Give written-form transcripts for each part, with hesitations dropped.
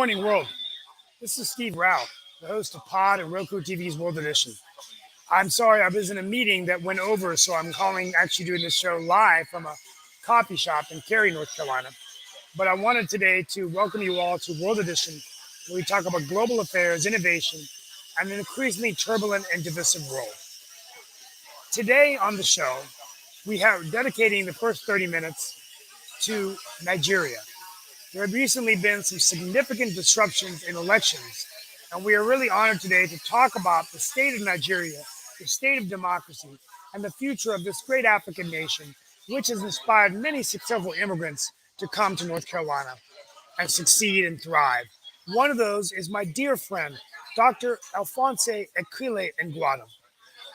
morning, world. This is Steve Rao, the host of Pod and Roku TV's World Edition. I'm sorry, I was in a meeting that went over, so I'm actually doing this show live from a coffee shop in Cary, North Carolina. But I wanted today to welcome you all to World Edition, where we talk about global affairs, innovation, and an increasingly turbulent and divisive world. Today on the show, we are dedicating the first 30 minutes to Nigeria. There have recently been some significant disruptions in elections, and we are really honored today to talk about the state of Nigeria, the state of democracy, and the future of this great African nation, which has inspired many successful immigrants to come to North Carolina and succeed and thrive. One of those is my dear friend, Dr. Alphonse Ekile Ngwadam,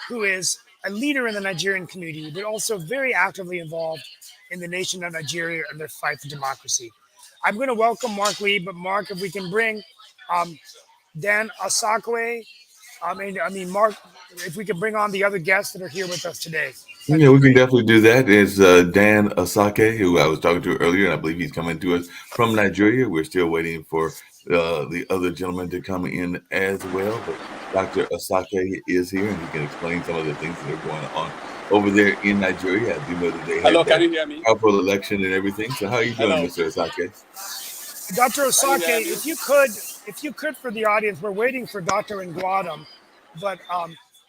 who is a leader in the Nigerian community, but also very actively involved in the nation of Nigeria and their fight for democracy. I'm going to welcome Mark Lee, but Mark, if we can bring Dan Asakwe, Mark, if we can bring on the other guests that are here with us today. Yeah, we can definitely do that. It's Dan Asake, who I was talking to earlier, and I believe he's coming to us from Nigeria. We're still waiting for the other gentleman to come in as well. But Dr. Asake is here, and he can explain some of the things that are going on over there in Nigeria. I do know that they Hello, had can you hear me? powerful election and everything. So how are you doing, Hello. Mr. Asake? Dr. Asake, if you could for the audience, we're waiting for Dr. Ngwadam, but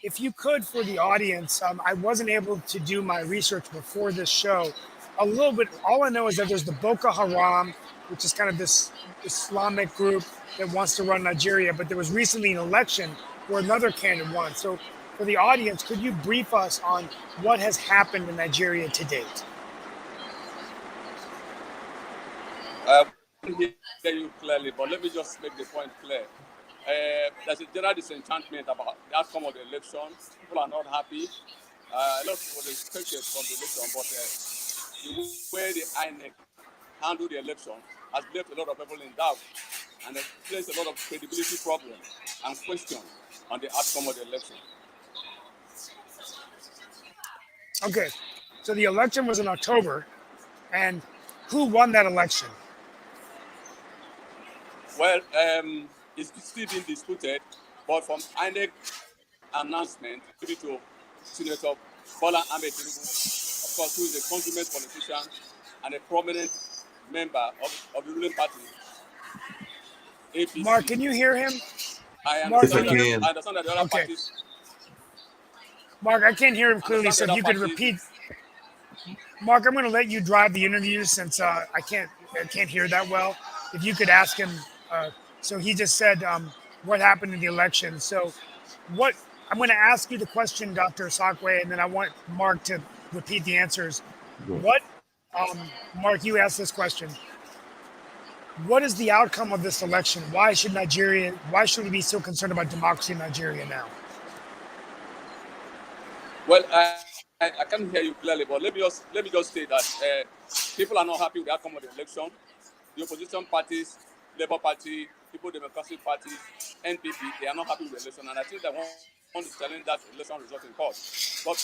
if you could for the audience, I wasn't able to do my research before this show. A little bit, all I know is that there's the Boko Haram, which is kind of this Islamic group that wants to run Nigeria, but there was recently an election where another candidate won. So for the audience, could you brief us on what has happened in Nigeria to date? I can't hear you clearly, but let me just make the point clear. There's a general disenchantment about the outcome of the election. People are not happy. A lot of people expected from the election, but the way the INEC handled the election has left a lot of people in doubt, and it placed a lot of credibility problems and questions on the outcome of the election. Okay, so the election was in October, and who won that election? Well, it's still being disputed, but from INEC announcement due to Senator Bola Ahmed Tinubu, of course, who is a consummate politician and a prominent member of the ruling party, APC. Mark, can you hear him? I Mark, understand, can. I understand that the other Okay. parties. Mark, I can't hear him clearly, so if you could repeat. Mark, I'm going to let you drive the interview since I can't hear that well. If you could ask him, so he just said what happened in the election. So I'm going to ask you the question, Dr. Asakwe, and then I want Mark to repeat the answers. Mark, you asked this question. What is the outcome of this election? Why should we be so concerned about democracy in Nigeria now? Well, I can't hear you clearly, but let me just say that people are not happy with the outcome of the election. The opposition parties, Labour Party, People Democratic Party, NPP, they are not happy with the election, and I think they want to challenge that election result in court. But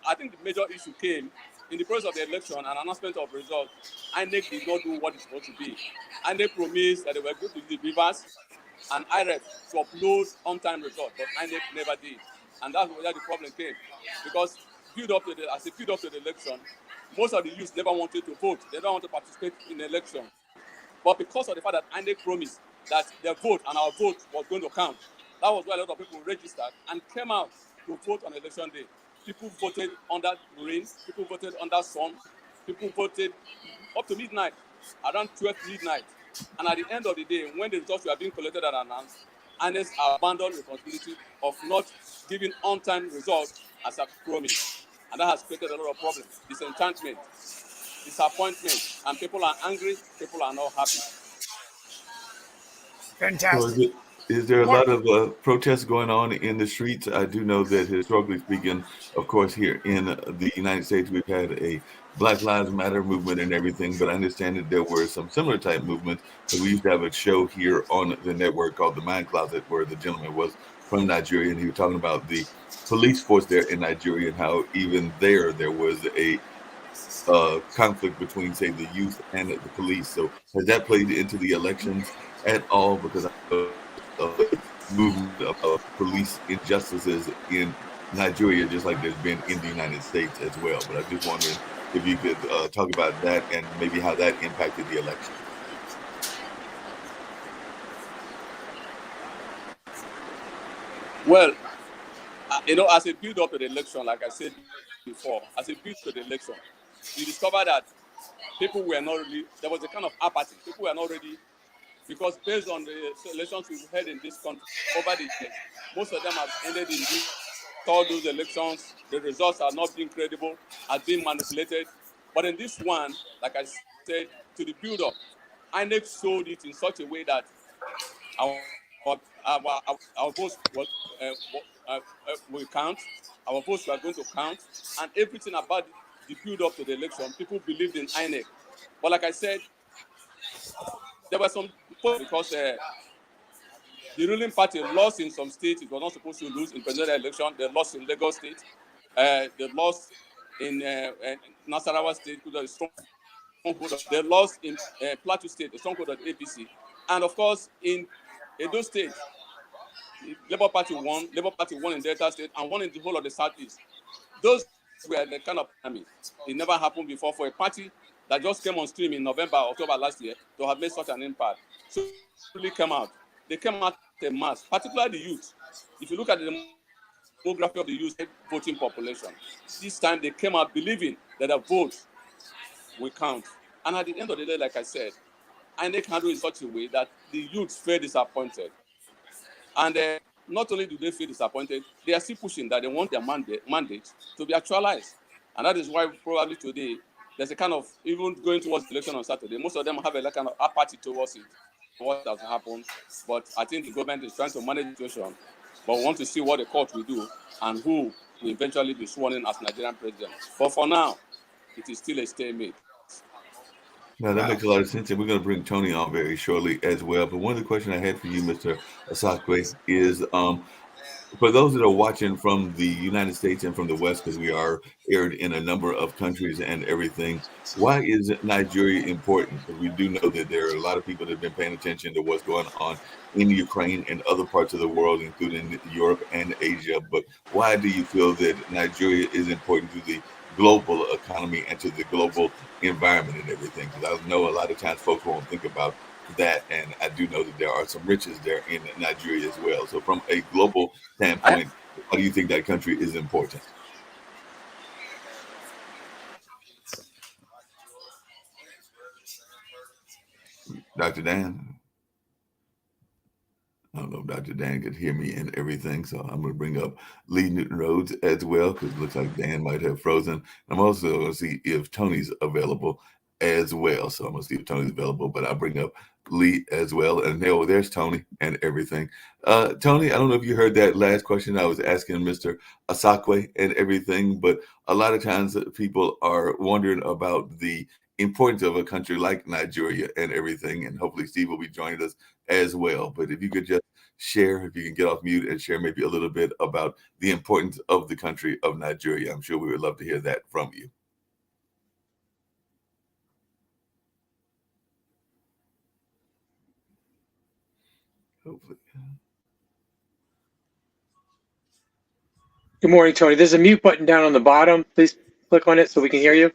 I think the major issue came in the process of the election and announcement of results. INEC did not do what it's supposed to be. INEC promised that they were going to do the Rivers and IREF to upload on-time results, but INEC never did. And that's where the problem came. Because as a build up to the election, most of the youth never wanted to vote. They don't want to participate in the election. But because of the fact that INEC promised that their vote and our vote was going to count, that was why a lot of people registered and came out to vote on election day. People voted under rain, people voted under sun, people voted up to midnight, around 12 midnight. And at the end of the day, when the results were being collected and announced, INEC abandoned the responsibility of not giving on-time results as a promise. And that has created a lot of problems, disenchantment, disappointment, and people are angry, people are not happy. Fantastic. So is there a lot of protests going on in the streets? I do know that historically speaking, of course, here in the United States, we've had a Black Lives Matter movement and everything, but I understand that there were some similar type movements. So we used to have a show here on the network called The Mind Closet, where the gentleman was from Nigeria, and he was talking about the police force there in Nigeria and how even there was a conflict between, say, the youth and the police. So has that played into the elections at all? Because I know movement of police injustices in Nigeria, just like there's been in the United States as well. But I'm just wondering if you could talk about that and maybe how that impacted the election. Well, as a build up to the election, like I said before, as a build to the election, you discover that people were not really, there was a kind of apathy. People were not ready, because based on the elections we've had in this country over the years, most of them have ended in all those elections. The results are not being credible, are being manipulated. But in this one, like I said, to the build up, INEC sold it in such a way that our votes will count, our votes were going to count, and everything about the build up to the election, people believed in INEC. But like I said, there were some because the ruling party lost in some states. It was not supposed to lose in presidential election. They lost in Lagos State. They lost in Nasarawa State, they lost in Plateau State, the stronghold of the APC. And of course, in Edo State, Labour Party won in Delta State and won in the whole of the Southeast. Those were the kind of enemies. It never happened before for a party that just came on stream in November, October last year to have made such an impact. So really they came out en mass, particularly the youth. If you look at the demography of the youth voting population, this time they came out believing that a vote will count. And at the end of the day, like I said, INEC handled it in such a way that the youth feel disappointed. And not only do they feel disappointed, they are still pushing that they want their mandate to be actualized. And that is why probably today, there's a kind of, even going towards the election on Saturday, most of them have a kind of apathy towards it, what has happened. But I think the government is trying to manage the situation. But we want to see what the court will do and who will eventually be sworn in as Nigerian president. But for now, it is still a stalemate. Now, that makes a lot of sense, and we're going to bring Tony on very shortly as well. But one of the questions I had for you, Mr. Asakwe, is for those that are watching from the United States and from the West, because we are aired in a number of countries and everything, why is Nigeria important? Because we do know that there are a lot of people that have been paying attention to what's going on in Ukraine and other parts of the world, including Europe and Asia. But why do you feel that Nigeria is important to the global economy and to the global environment and everything? Because I know a lot of times folks won't think about that, and I do know that there are some riches there in Nigeria as well. So from a global standpoint, why do you think that country is important? Dr. Dan? I don't know if Dr. Dan could hear me and everything, so I'm going to bring up Lee Newton Rhodes as well, because it looks like Dan might have frozen. I'm also going to see if Tony's available as well. So I'm going to see if Tony's available, but I'll bring up Lee as well. And there's Tony and everything. Tony, I don't know if you heard that last question I was asking Mr. Asakwe and everything, but a lot of times people are wondering about the importance of a country like Nigeria and everything. And hopefully Steve will be joining us as well. But if you could just share, if you can get off mute and share maybe a little bit about the importance of the country of Nigeria, I'm sure we would love to hear that from you. Hopefully. Good morning, Tony. There's a mute button down on the bottom. Please click on it so we can hear you.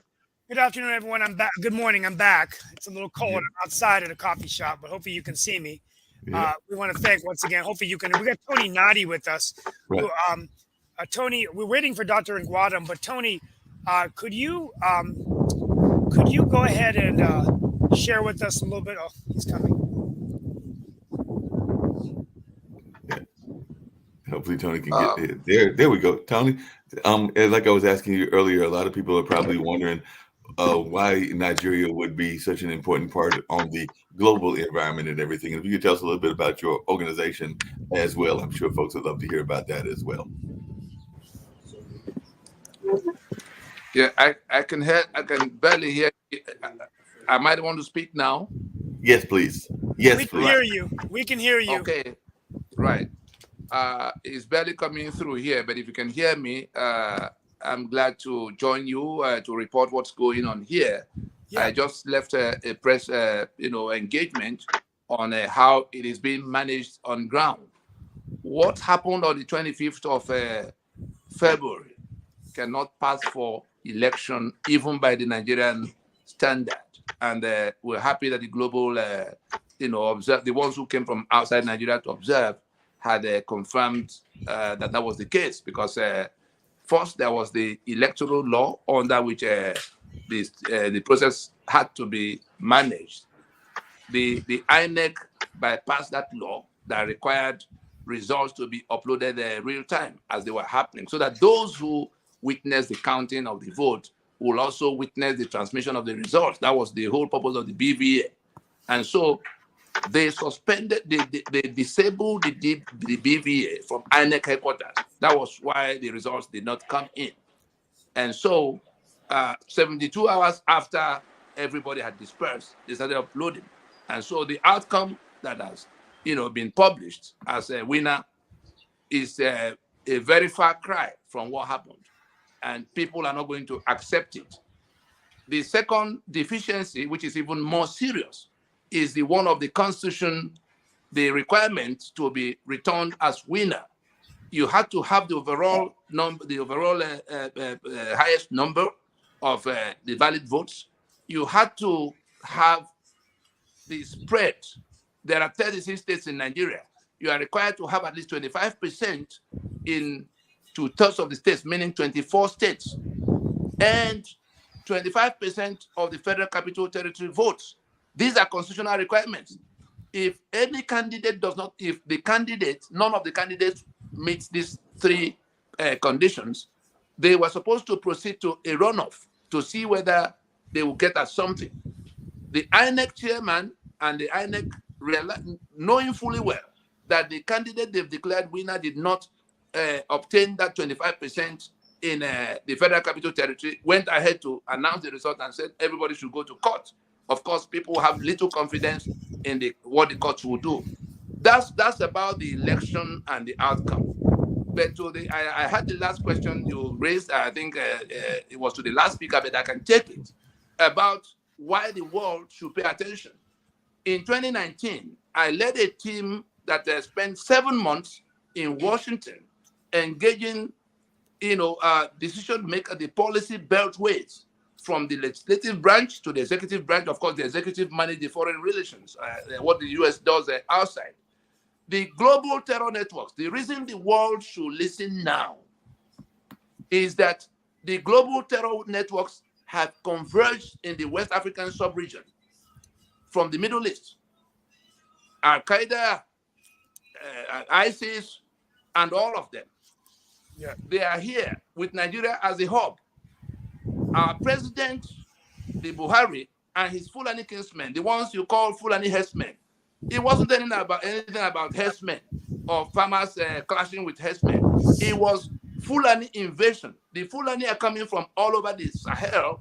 Good afternoon, everyone. I'm back. Good morning. I'm back. It's a little cold. I'm outside at a coffee shop, but hopefully you can see me. Yeah. We want to thank once again. Hopefully you can. We got Tony Nadi with us. Right. Who, Tony, we're waiting for Dr. Ngwadam, but Tony, could you go ahead and share with us a little bit? Oh, he's coming. Yeah. Hopefully Tony can get there. There we go, Tony. Like I was asking you earlier, a lot of people are probably wondering why Nigeria would be such an important part on the global environment and everything. And if you could tell us a little bit about your organization as well, I'm sure folks would love to hear about that as well. Yeah, I can barely hear you. I might want to speak now. Yes, please. Yes, we can please. hear you. We can hear you. Okay, right. It's barely coming through here, but if you can hear me, I'm glad to join you to report what's going on here. Yeah. I just left a press, engagement on how it is being managed on ground. What happened on the 25th of February cannot pass for election, even by the Nigerian standard. And we're happy that the global, observe, the ones who came from outside Nigeria to observe had confirmed that was the case, because first there was the electoral law under which the process had to be managed. The INEC bypassed that law that required results to be uploaded real time as they were happening, so that those who witnessed the counting of the vote will also witness the transmission of the results. That was the whole purpose of the BVA. And so they suspended, they disabled the BVA from INEC headquarters. That was why the results did not come in. And so 72 hours after everybody had dispersed, they started uploading. And so the outcome that has been published as a winner is a very far cry from what happened. And people are not going to accept it. The second deficiency, which is even more serious, is the one of the Constitution, the requirement to be returned as winner. You had to have the overall number, highest number of the valid votes. You had to have the spread. There are 36 states in Nigeria. You are required to have at least 25% in 2/3 of the states, meaning 24 states, and 25% of the Federal Capital Territory votes. These are constitutional requirements. If any candidate does not, none of the candidates meets these three conditions, they were supposed to proceed to a runoff to see whether they will get at something. The INEC chairman and the INEC, knowing fully well that the candidate they've declared winner did not obtain that 25% in the Federal Capital Territory, went ahead to announce the result and said everybody should go to court. Of course, people have little confidence in what the courts will do. That's about the election and the outcome. But I had the last question you raised. I think it was to the last speaker, but I can take it, about why the world should pay attention. In 2019, I led a team that spent 7 months in Washington engaging, decision maker, the policy beltways, from the legislative branch to the executive branch. Of course, the executive manages the foreign relations, what the US does outside. The global terror networks, the reason the world should listen now is that the global terror networks have converged in the West African sub-region from the Middle East. Al-Qaeda, ISIS, and all of them. Yeah. They are here with Nigeria as a hub. Our president, the Buhari, and his Fulani kinsmen, the ones you call Fulani herdsmen, it wasn't anything about herdsmen or farmers clashing with herdsmen. It was Fulani invasion. The Fulani are coming from all over the Sahel.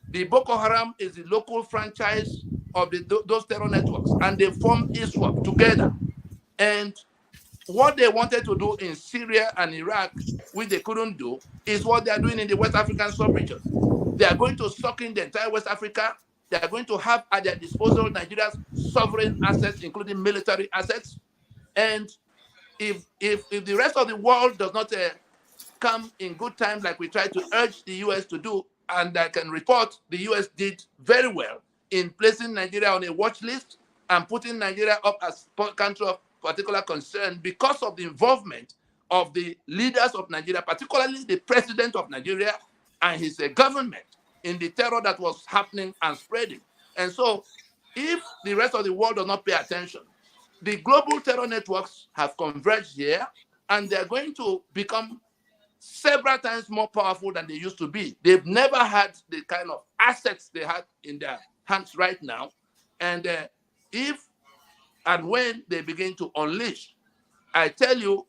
The Boko Haram is the local franchise of those terror networks, and they formed ISWAP together. And what they wanted to do in Syria and Iraq, which they couldn't do, is what they are doing in the West African sub-region. They are going to suck in the entire West Africa. They are going to have at their disposal Nigeria's sovereign assets, including military assets. And if the rest of the world does not come in good time, like we try to urge the US to do, and I can report the US did very well in placing Nigeria on a watch list and putting Nigeria up as a country of particular concern because of the involvement of the leaders of Nigeria, particularly the president of Nigeria and his government, in the terror that was happening and spreading. And so if the rest of the world does not pay attention, the global terror networks have converged here, and they're going to become several times more powerful than they used to be. They've never had the kind of assets they have in their hands right now. And if and when they begin to unleash, I tell you,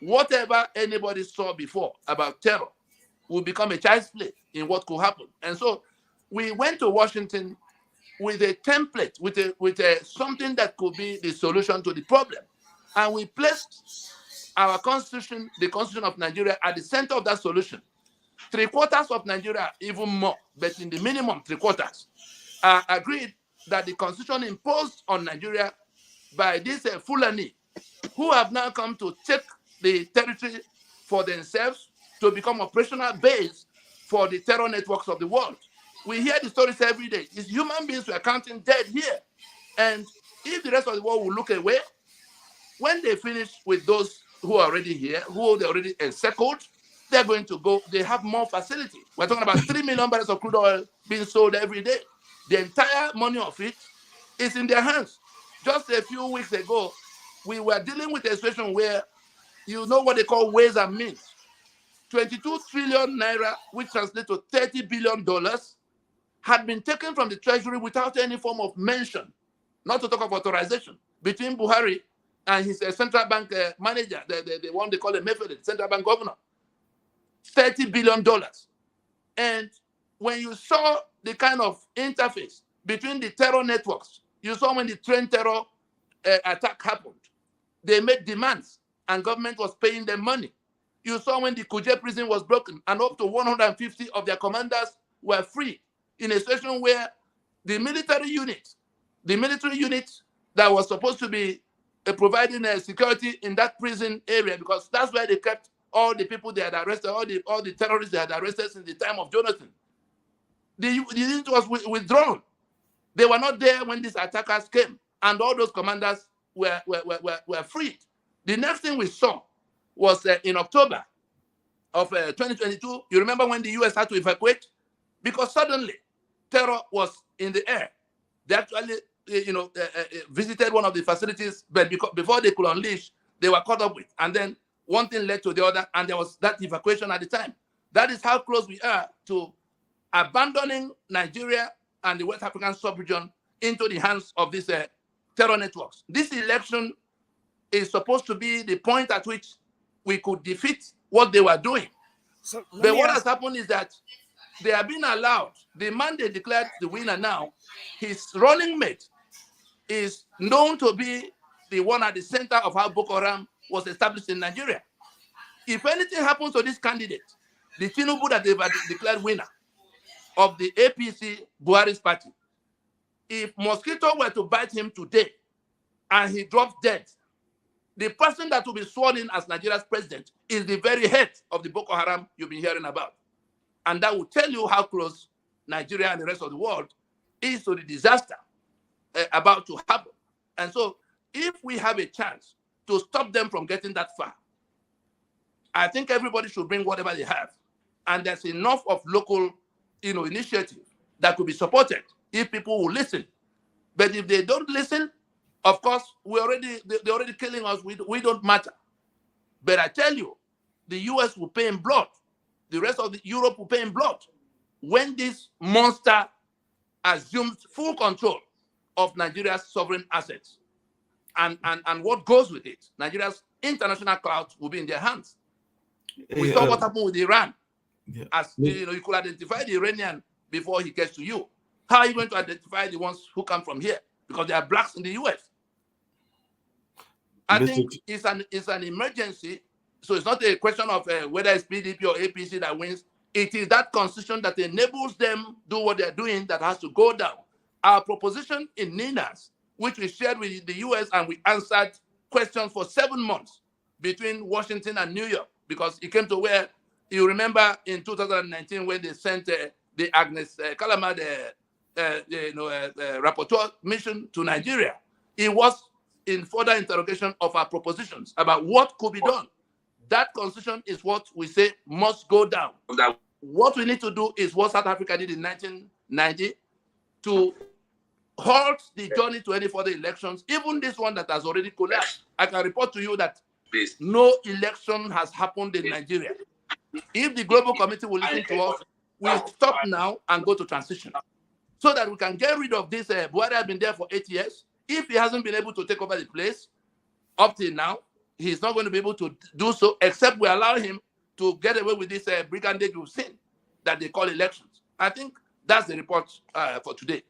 whatever anybody saw before about terror will become a child's play in what could happen. And so we went to Washington with a template, with something that could be the solution to the problem. And we placed our constitution, the Constitution of Nigeria, at the center of that solution. 3/4 of Nigeria, even more, but in the minimum 3/4, agreed that the constitution imposed on Nigeria by this Fulani, who have now come to take the territory for themselves to become operational base for the terror networks of the world. We hear the stories every day. It's human beings who are counting dead here. And if the rest of the world will look away, when they finish with those who are already here, who they already encircled, they're going to go, they have more facility. We're talking about 3 million barrels of crude oil being sold every day. The entire money of it is in their hands. Just a few weeks ago, we were dealing with a situation where you know what they call ways and means. 22 trillion naira, which translates to $30 billion, had been taken from the treasury without any form of mention, not to talk of authorization, between Buhari and his central bank manager, the one they call a Mefele, central bank governor. $30 billion. And when you saw the kind of interface between the terror networks, you saw when the train terror attack happened, they made demands and government was paying them money. You saw when the Kuje prison was broken and up to 150 of their commanders were free in a situation where the military unit that was supposed to be providing security in that prison area, because that's where they kept all the people they had arrested, all the terrorists they had arrested since the time of Jonathan. The unit was withdrawn. They were not there when these attackers came, and all those commanders were freed. The next thing we saw was in October of 2022. You remember when the US had to evacuate? Because suddenly terror was in the air. They actually visited one of the facilities, but before they could unleash, they were caught up with. And then one thing led to the other, and there was that evacuation at the time. That is how close we are to abandoning Nigeria and the West African sub-region into the hands of these terror networks. This election is supposed to be the point at which we could defeat what they were doing. But what has happened is that they have been allowed, the man they declared the winner now, his running mate is known to be the one at the center of how Boko Haram was established in Nigeria. If anything happens to this candidate, the Tinubu that they've declared winner of the APC Buhari's party, if mosquito were to bite him today and he drops dead, the person that will be sworn in as Nigeria's president is the very head of the Boko Haram you've been hearing about. And that will tell you how close Nigeria and the rest of the world is to the disaster about to happen. And so if we have a chance to stop them from getting that far, I think everybody should bring whatever they have. And there's enough of local initiative that could be supported if people will listen. But if they don't listen, of course, they're already killing us. We don't matter. But I tell you, the US will pay in blood. The rest of Europe will pay in blood when this monster assumes full control of Nigeria's sovereign assets. And what goes with it. Nigeria's international clout will be in their hands. We saw what happened with Iran. Yeah. As you could identify the Iranian before he gets to you. How are you going to identify the ones who come from here? Because there are blacks in the US. I think it's an emergency. So it's not a question of whether it's PDP or APC that wins. It is that constitution that enables them do what they're doing that has to go down. Our proposition in NINAS, which we shared with the US, and we answered questions for 7 months between Washington and New York, because it came to where, you remember in 2019 when they sent the Agnes Calama, rapporteur mission to Nigeria. It was in further interrogation of our propositions about what could be done. That constitution is what we say must go down. What we need to do is what South Africa did in 1990 to halt the journey to any further elections, even this one that has already collapsed. I can report to you that no election has happened in Nigeria. If the global committee will listen to us, we'll stop now and go to transition so that we can get rid of this. Buhari has been there for 8 years. If he hasn't been able to take over the place up till now, he's not going to be able to do so except we allow him to get away with this brigandage we've seen that they call elections. I think that's the report for today.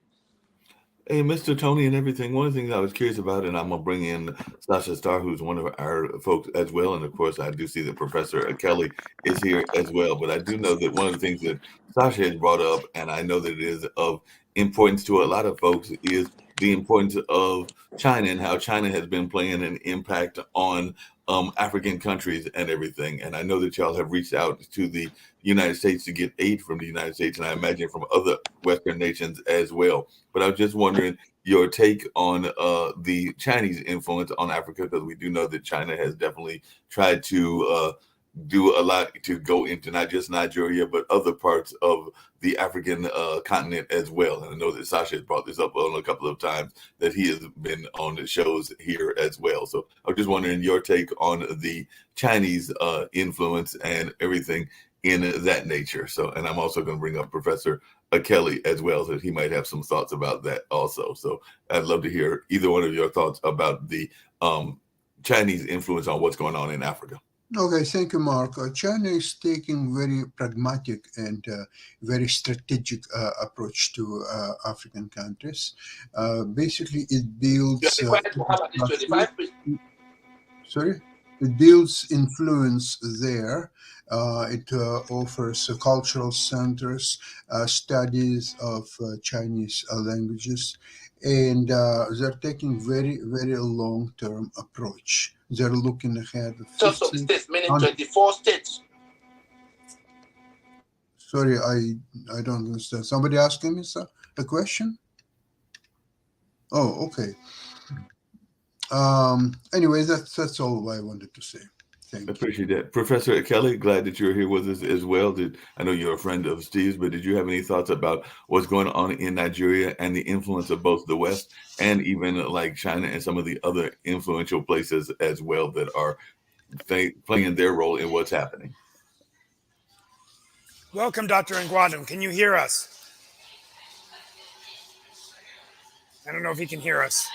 Hey, Mr. Tony and everything. One of the things I was curious about, and I'm gonna bring in Sasha Starr, who's one of our folks as well. And of course, I do see that Professor Kelly is here as well. But I do know that one of the things that Sasha has brought up, and I know that it is of importance to a lot of folks, is the importance of China and how China has been playing an impact on African countries and everything. And I know that y'all have reached out to the United States to get aid from the United States, and I imagine from other Western nations as well. But I was just wondering your take on the Chinese influence on Africa, because we do know that China has definitely tried to do a lot to go into not just Nigeria, but other parts of the African continent as well. And I know that Sasha has brought this up on a couple of times, that he has been on the shows here as well. So I was just wondering your take on the Chinese influence and everything in that nature. So, and I'm also going to bring up Professor Kelly as well, so he might have some thoughts about that also. So I'd love to hear either one of your thoughts about the Chinese influence on what's going on in Africa. Okay, thank you, Mark. China is taking very pragmatic and very strategic approach to African countries. Basically, it builds. Sorry, it builds influence there. It offers cultural centers, studies of Chinese languages, and they're taking very long-term approach. They're looking ahead of 15, states, meaning 24 states. Sorry, I don't understand. Somebody asking me a question? Oh, okay. Anyway, that's all I wanted to say. Thank you. I appreciate that. Professor Kelly, glad that you're here with us as well. I know you're a friend of Steve's, but did you have any thoughts about what's going on in Nigeria and the influence of both the West and even like China and some of the other influential places as well that are playing their role in what's happening? Welcome, Dr. Nguadam. Can you hear us? I don't know if he can hear us.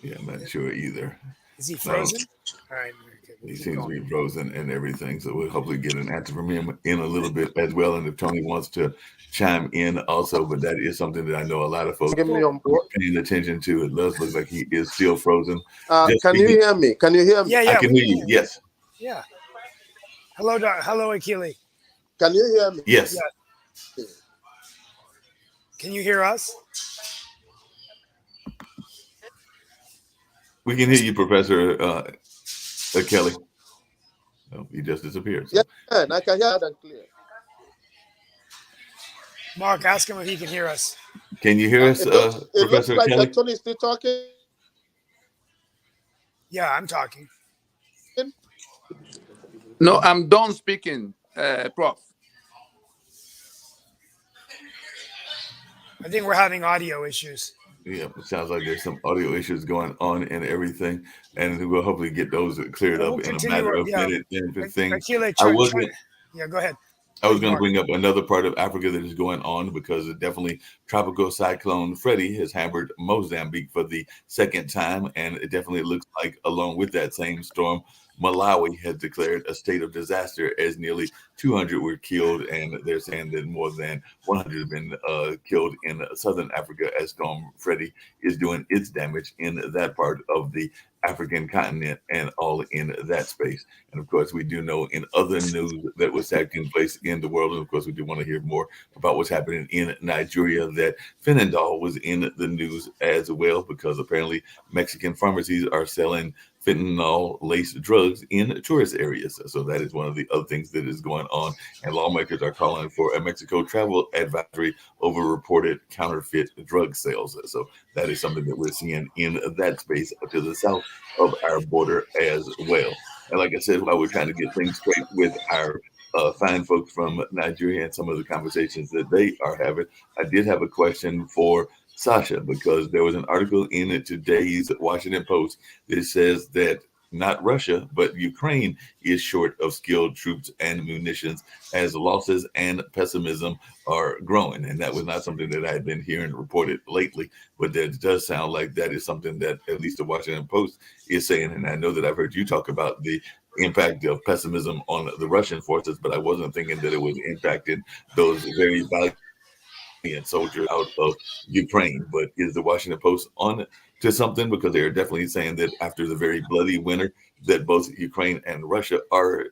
Yeah, I'm not sure either. Is he frozen? All right. Okay, he seems to be frozen and everything. So we'll hopefully get an answer from him in a little bit as well. And if Tony wants to chime in also, but that is something that I know a lot of folks are paying attention to. It does look like he is still frozen. Can you hear me? Can you hear me? Yeah, I can hear you. Yes. Yeah. Hello, hello, Akili. Can you hear me? Yes. Yeah. Can you hear us? We can hear you, Professor Kelly. Oh, he just disappeared. So. Yeah, I can hear that and clear. Mark, ask him if he can hear us. Can you hear us, Professor like Kelly? Tony is still talking. Yeah, I'm talking. No, I'm done speaking, Prof. I think we're having audio issues. Yeah, it sounds like there's some audio issues going on and everything, and we'll hopefully get those cleared up in a matter of minutes. Yeah, go ahead. I was going to bring up another part of Africa that is going on because definitely Tropical Cyclone Freddie has hammered Mozambique for the second time, and it definitely looks like along with that same storm, Malawi has declared a state of disaster as nearly 200 were killed, and they're saying that more than 100 have been killed in southern Africa as Storm Freddie is doing its damage in that part of the African continent and all in that space. And of course, we do know in other news that was taking place in the world, and of course, we do want to hear more about what's happening in Nigeria, that fentanyl was in the news as well, because apparently Mexican pharmacies are selling fentanyl-laced drugs in tourist areas. So that is one of the other things that is going on. And lawmakers are calling for a Mexico travel advisory over reported counterfeit drug sales. So that is something that we're seeing in that space to the south of our border as well. And like I said, while we're trying to get things straight with our fine folks from Nigeria and some of the conversations that they are having, I did have a question for Sasha, because there was an article in today's Washington Post that says that not Russia, but Ukraine is short of skilled troops and munitions as losses and pessimism are growing. And that was not something that I had been hearing reported lately, but that does sound like that is something that at least the Washington Post is saying. And I know that I've heard you talk about the impact of pessimism on the Russian forces, but I wasn't thinking that it was impacting those very valuable soldiers out of Ukraine. But is the Washington Post on to something? Because they are definitely saying that after the very bloody winter, that both Ukraine and Russia are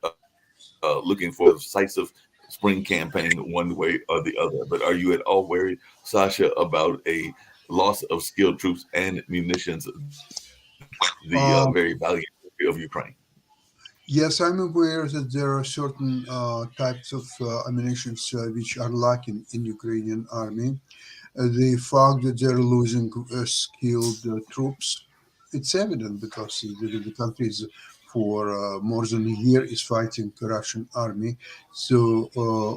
looking for a decisive spring campaign one way or the other. But are you at all worried, Sasha, about a loss of skilled troops and munitions, the very valiant of Ukraine? Yes, I'm aware that there are certain types of ammunition which are lacking in Ukrainian army. The fact that they're losing skilled troops, it's evident because the country is for more than a year is fighting the Russian army. So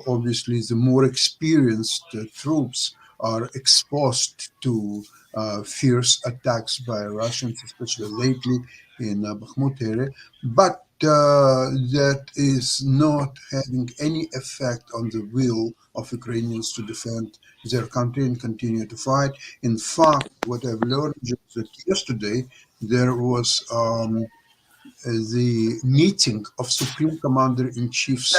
obviously the more experienced troops are exposed to fierce attacks by Russians, especially lately in Bakhmut area. But that is not having any effect on the will of Ukrainians to defend their country and continue to fight. In fact, what I've learned just that yesterday, there was the meeting of Supreme Commander-in-Chief's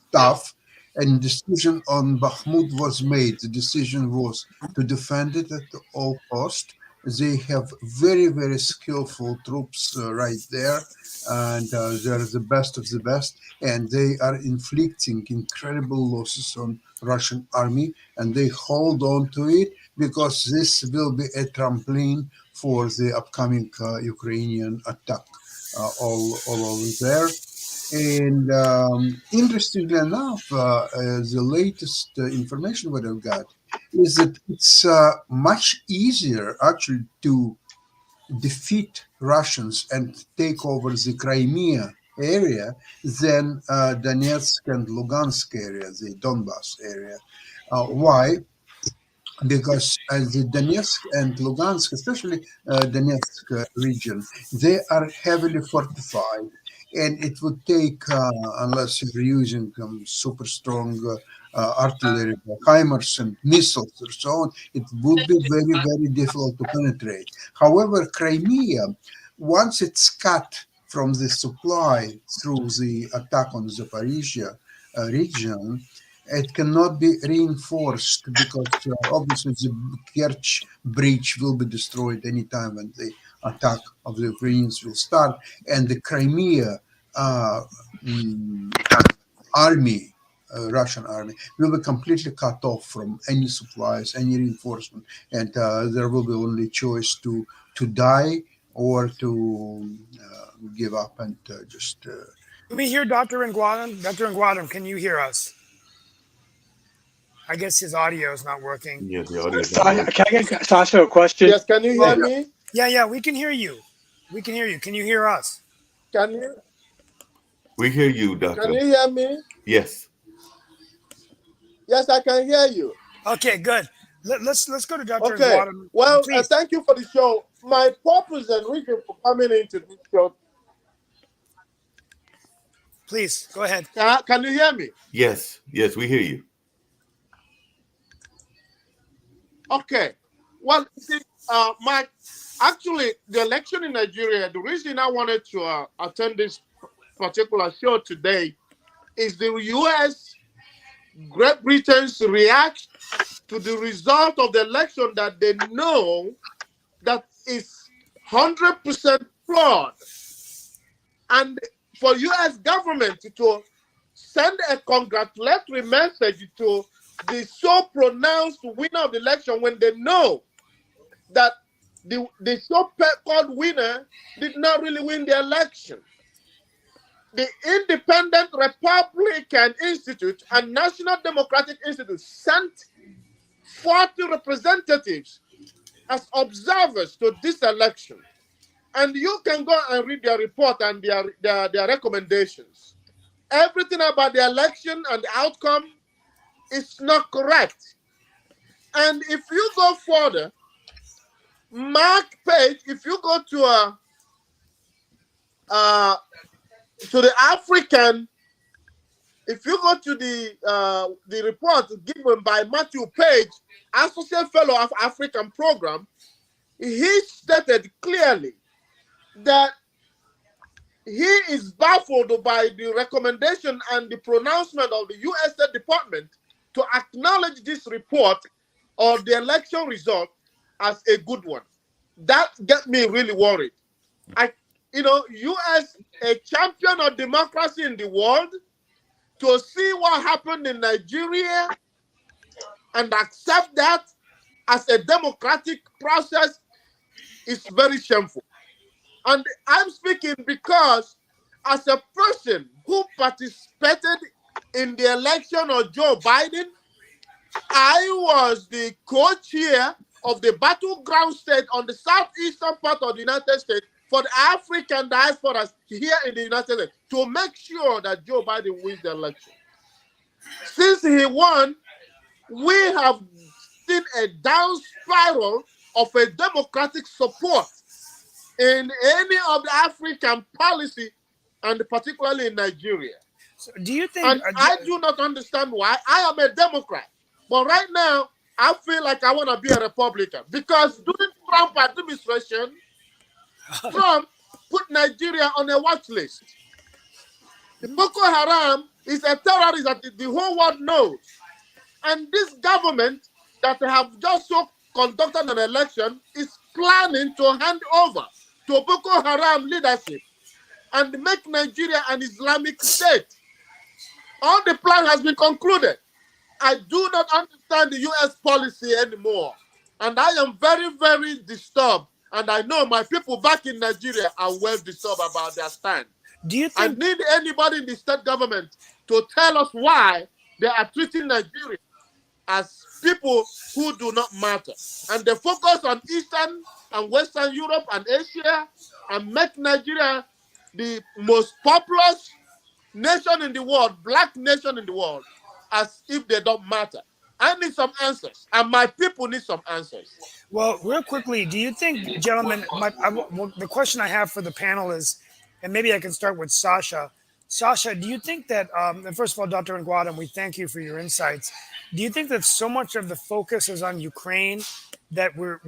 staff, and decision on Bakhmut was made. The decision was to defend it at all cost. They have very, very skillful troops right there, and they're the best of the best, and they are inflicting incredible losses on Russian army, and they hold on to it because this will be a trampoline for the upcoming Ukrainian attack all over there. And interestingly enough, the latest information what I've got is that it's much easier actually to defeat Russians and take over the Crimea area than Donetsk and Lugansk area, the Donbass area. Why? Because the Donetsk and Lugansk, especially Donetsk region, they are heavily fortified. And it would take, unless you're using super strong artillery, HIMARS and missiles and so on, it would be very, very difficult to penetrate. However, Crimea, once it's cut from the supply through the attack on Zaporizhia region, it cannot be reinforced because obviously the Kerch bridge will be destroyed anytime when the attack of the Ukrainians will start, and the Crimea army, Russian army, will be completely cut off from any supplies, any reinforcement, and there will be only choice to die or to give up and just. Can we hear Dr. Nguadam? Dr. Nguadam, can you hear us? I guess his audio is not working. Yeah, the audio is not working. Can I get Sasha a question? Yes, can you hear me? Yeah, we can hear you. We can hear you. Can you hear us? Can you? We hear you, Doctor. Can you hear me? Yes. Yes, I can hear you. Okay, good. Let's go to Dr. Okay. Nguadam. Well, Please. thank you for the show. My purpose and reason for coming into this show. Please go ahead. Can you hear me? Yes, we hear you. Okay. Well, see, actually, the election in Nigeria, the reason I wanted to attend this particular show today is the U.S., Great Britain's reaction to the result of the election that they know that is 100% flawed. And for U.S. government to send a congratulatory message to the so pronounced winner of the election when they know that the so-called winner did not really win the election. The Independent Republican Institute and National Democratic Institute sent 40 representatives as observers to this election. And you can go and read their report and their recommendations. Everything about the election and the outcome is not correct. And if you go further, Mark Page, if you go to the African, if you go to the report given by Matthew Page, Associate Fellow of African Program, he stated clearly that he is baffled by the recommendation and the pronouncement of the U.S. State Department to acknowledge this report or the election result as a good one. That gets me really worried. U.S. a champion of democracy in the world, to see what happened in Nigeria and accept that as a democratic process is very shameful. And I'm speaking because as a person who participated in the election of Joe Biden, I was the co-chair of the battleground state on the southeastern part of the United States for the African diaspora here in the United States to make sure that Joe Biden wins the election. Since he won, we have seen a down spiral of a democratic support in any of the African policy, and particularly in Nigeria. So do you think? And I do not understand why. I am a Democrat, but right now I feel like I want to be a Republican because during Trump administration, Trump put Nigeria on a watch list. The Boko Haram is a terrorist that the whole world knows. And this government that have just so conducted an election is planning to hand over to Boko Haram leadership and make Nigeria an Islamic state. All the plan has been concluded. I do not understand the U.S. policy anymore. And I am very, very disturbed. And I know my people back in Nigeria are well disturbed about their stand. Do you I think? need anybody in the state government to tell us why they are treating Nigeria as people who do not matter. And they focus on Eastern and Western Europe and Asia and make Nigeria the most populous nation in the world, black nation in the world, as if they don't matter. I need some answers, and my people need some answers. Well, real quickly, do you think, gentlemen, the question I have for the panel is, and maybe I can start with Sasha. Sasha, do you think that, and first of all, Dr. Nguadam, we thank you for your insights. Do you think that so much of the focus is on Ukraine that we're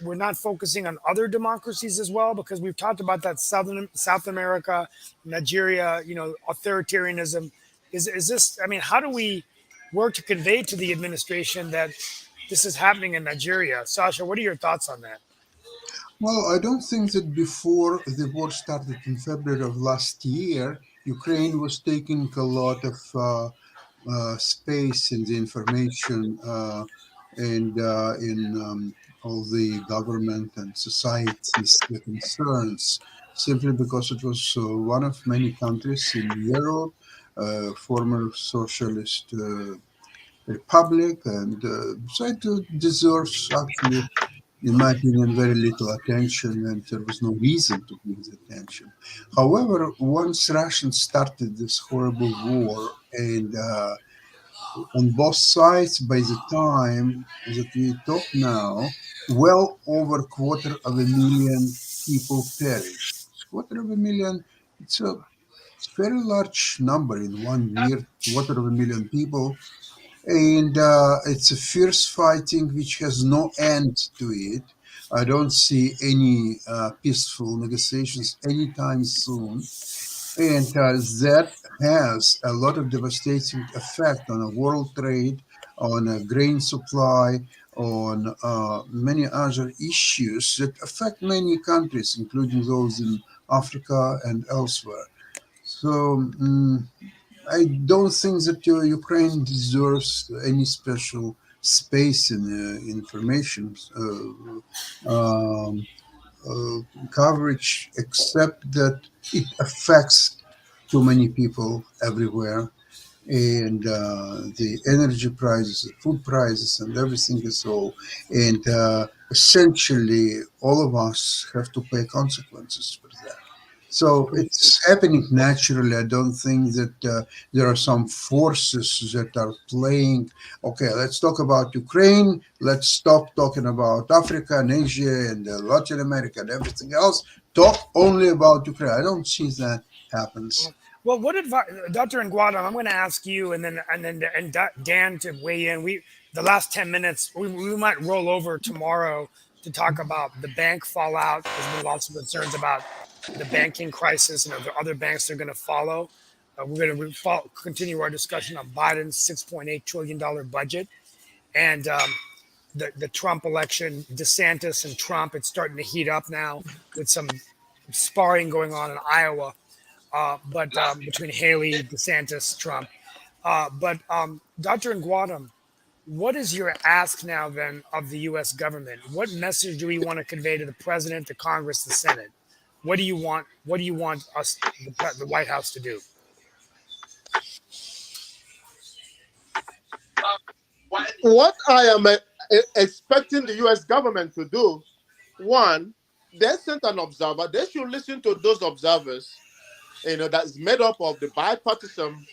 not focusing on other democracies as well? Because we've talked about that South America, Nigeria, authoritarianism. Is this? I mean, how do we work to convey to the administration that this is happening in Nigeria? Sasha, what are your thoughts on that? Well, I don't think that before the war started in February of last year, Ukraine was taking a lot of space in the information and in all the government and society's concerns, simply because it was one of many countries in Europe, former socialist republic, and so it deserves actually, in my opinion, very little attention, and there was no reason to give it attention. However, once Russians started this horrible war, and on both sides, by the time that we talk now, well over 250,000 people perished. 250,000, it's a very large number in 1 year, 250,000 people. And it's a fierce fighting which has no end to it. I don't see any peaceful negotiations anytime soon. And that has a lot of devastating effect on a world trade, on a grain supply, on many other issues that affect many countries, including those in Africa and elsewhere. So I don't think that Ukraine deserves any special space in information coverage, except that it affects too many people everywhere. And the energy prices, the food prices, and everything is so. And essentially, all of us have to pay consequences for that. So it's happening naturally. I don't think that there are some forces that are playing. Okay, let's talk about Ukraine. Let's stop talking about Africa and Asia and Latin America and everything else. Talk only about Ukraine. I don't see that happens. Well, what advice, Dr. Nguadam? I'm going to ask you, and then Dan to weigh in. The last 10 minutes, we might roll over tomorrow to talk about the bank fallout. There's been lots of concerns about the banking crisis and the other banks that are going to follow. We're going to continue our discussion on Biden's $6.8 trillion budget. And the Trump election, DeSantis and Trump. It's starting to heat up now with some sparring going on in Iowa, but between Haley, DeSantis, Trump. Dr. Nguadam, what is your ask now then of the U.S. government? What message do we want to convey to the president, the Congress, the Senate? What do you want? What do you want us, the White House, to do? What I am expecting the U.S. government to do, one, they sent an observer. They should listen to those observers, that is made up of the bipartisan,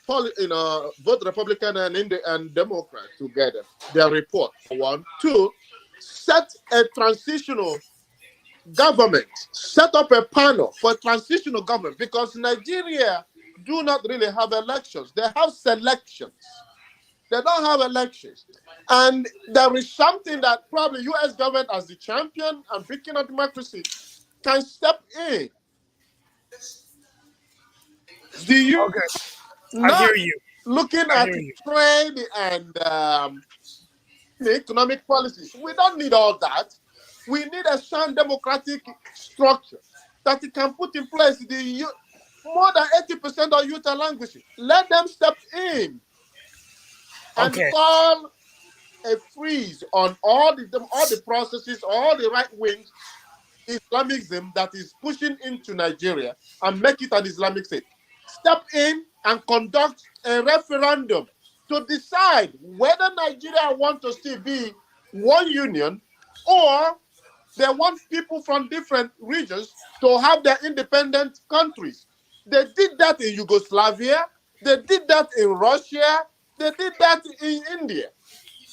both Republican and Democrat together. Their report. One, two, set a transitional government. Set up a panel for transitional government, because Nigeria do not really have elections. They have selections. They don't have elections. And there is something that probably U.S. government, as the champion and beacon of democracy, can step in. Do you Okay, I not hear you. looking I at hear you. trade and the economic policies? We don't need all that. We need a sound democratic structure that it can put in place. More than 80% of youth are languishing. Let them step in and Okay. call a freeze on all the processes, all the right wing Islamism that is pushing into Nigeria, and make it an Islamic state. Step in and conduct a referendum to decide whether Nigeria wants to still be one union, or they want people from different regions to have their independent countries. They did that in Yugoslavia. They did that in Russia. They did that in India.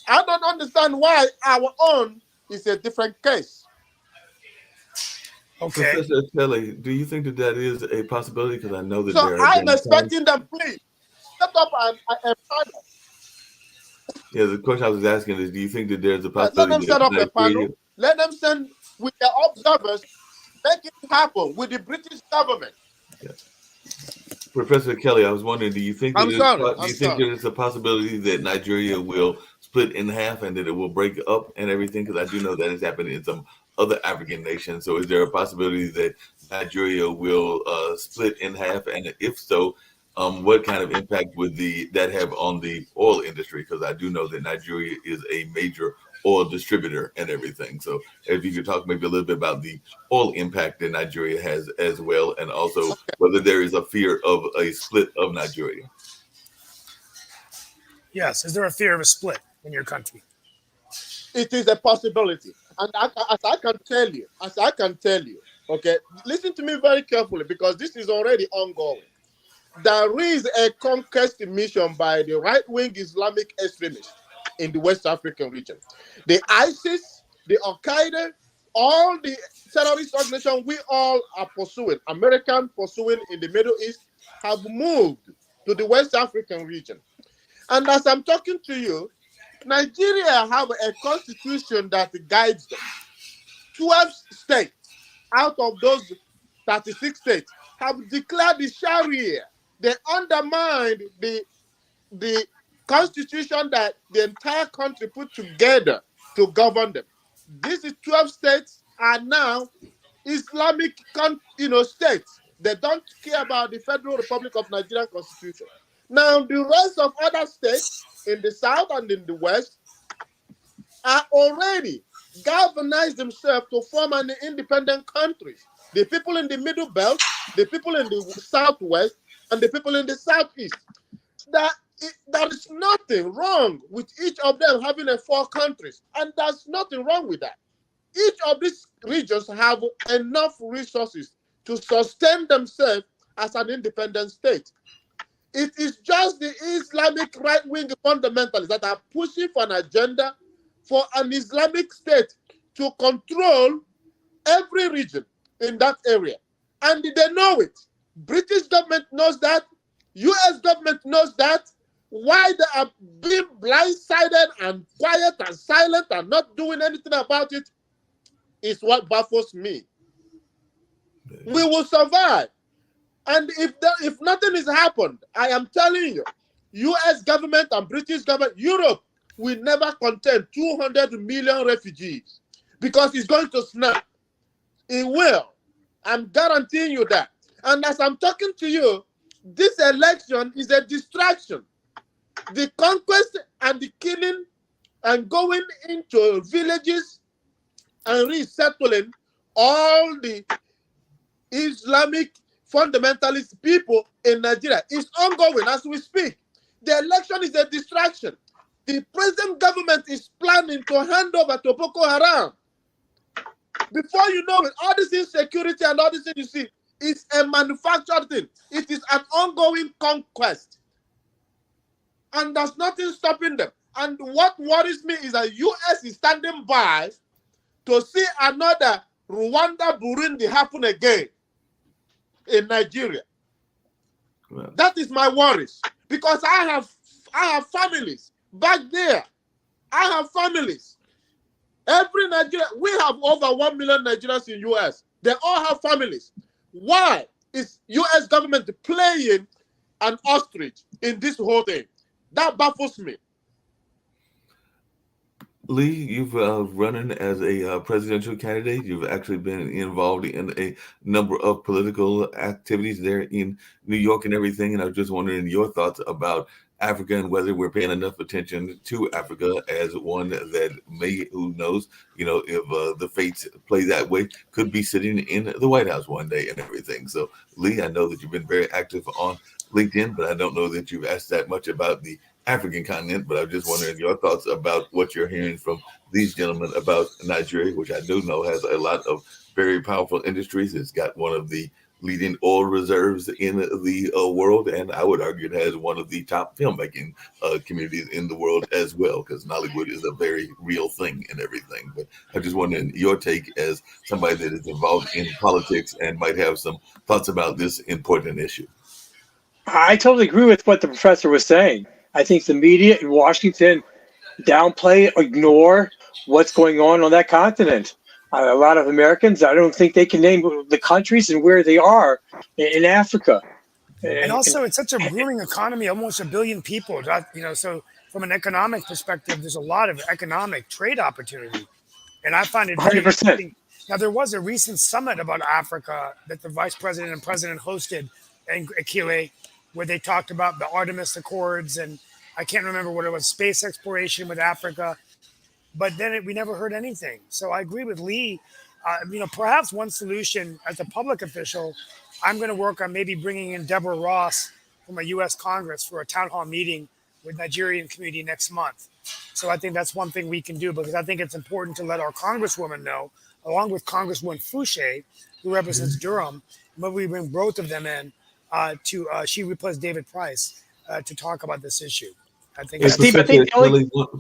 I don't understand why our own is a different case. Okay. Professor Kelly, do you think that is a possibility? Because I know that So there I'm are expecting them, please, set up a panel. Yeah, the question I was asking is, do you think that there's a Let them possibility set that up a panel. Nigeria, Let them send with their observers, make it happen with the British government. Professor Kelly, I was wondering, do you think I'm sorry. there is a possibility that Nigeria will split in half and that it will break up and everything? Because I do know that has happened in some other African nations. So is there a possibility that Nigeria will split in half? And if so, what kind of impact would that have on the oil industry? Because I do know that Nigeria is a major oil distributor and everything. So if you could talk maybe a little bit about the oil impact that Nigeria has as well, and also whether there is a fear of a split of Nigeria. Yes. Is there a fear of a split in your country? It is a possibility. And as I can tell you, okay, listen to me very carefully, because this is already ongoing. There is a conquest mission by the right-wing Islamic extremists in the West African region. The ISIS, the Al-Qaeda, all the terrorist organizations we all are pursuing, American pursuing in the Middle East, have moved to the West African region. And as I'm talking to you, Nigeria have a constitution that guides them. 12 states out of those 36 states have declared the Sharia. They undermined the constitution that the entire country put together to govern them. These 12 states are now Islamic states. They don't care about the Federal Republic of Nigeria constitution. Now, the rest of other states in the south and in the west are already galvanized themselves to form an independent country. The people in the middle belt, the people in the southwest, and the people in the southeast. There is nothing wrong with each of them having 4 countries, and there's nothing wrong with that. Each of these regions have enough resources to sustain themselves as an independent state. It is just the Islamic right-wing fundamentalists that are pushing for an agenda for an Islamic state to control every region in that area. And they know it. British government knows that. US government knows that. Why they are being blindsided and quiet and silent and not doing anything about it is what baffles me. We will survive. And if nothing has happened, I am telling you, US government and British government, Europe, will never contain 200 million refugees because it's going to snap. It will. I'm guaranteeing you that. And as I'm talking to you, this election is a distraction. The conquest and the killing and going into villages and resettling all the Islamic fundamentalist people in Nigeria is ongoing as we speak. The election is a distraction. The present government is planning to hand over to Boko Haram. Before you know it, all this insecurity and all this thing you see, it's a manufactured thing. It is an ongoing conquest. And there's nothing stopping them. And what worries me is that US is standing by to see another Rwanda, Burundi happen again in Nigeria. Well, That is my worries. Because I have families back there. I have families. Every Nigeria, we have over 1 million Nigerians in US. They all have families. Why is US government playing an ostrich in this whole thing? That baffles me. Lee, you've running as a presidential candidate. You've actually been involved in a number of political activities there in New York and everything. And I was just wondering your thoughts about Africa and whether we're paying enough attention to Africa as one that may, who knows, if the fates play that way, could be sitting in the White House one day and everything. So, Lee, I know that you've been very active on LinkedIn, but I don't know that you've asked that much about the African continent, but I'm just wondering your thoughts about what you're hearing from these gentlemen about Nigeria, which I do know has a lot of very powerful industries. It's got one of the leading oil reserves in the world, and I would argue it has one of the top filmmaking communities in the world as well, because Nollywood is a very real thing and everything. But I'm just wondering your take as somebody that is involved in politics and might have some thoughts about this important issue. I totally agree with what the professor was saying. I think the media in Washington downplay, ignore what's going on that continent. A lot of Americans, I don't think they can name the countries and where they are in Africa. And also, it's such a booming economy, almost 1 billion people. So from an economic perspective, there's a lot of economic trade opportunity. And I find it very 100%. interesting. Now, there was a recent summit about Africa that the vice president and president hosted in Akile, where they talked about the Artemis Accords, and I can't remember what it was, space exploration with Africa. But then we never heard anything. So I agree with Lee. Perhaps one solution as a public official, I'm going to work on maybe bringing in Deborah Ross from a U.S. Congress for a town hall meeting with Nigerian community next month. So I think that's one thing we can do, because I think it's important to let our congresswoman know, along with Congresswoman Fouché, who represents Durham, but we bring both of them in she replaced David Price to talk about this issue. I think Steve, I think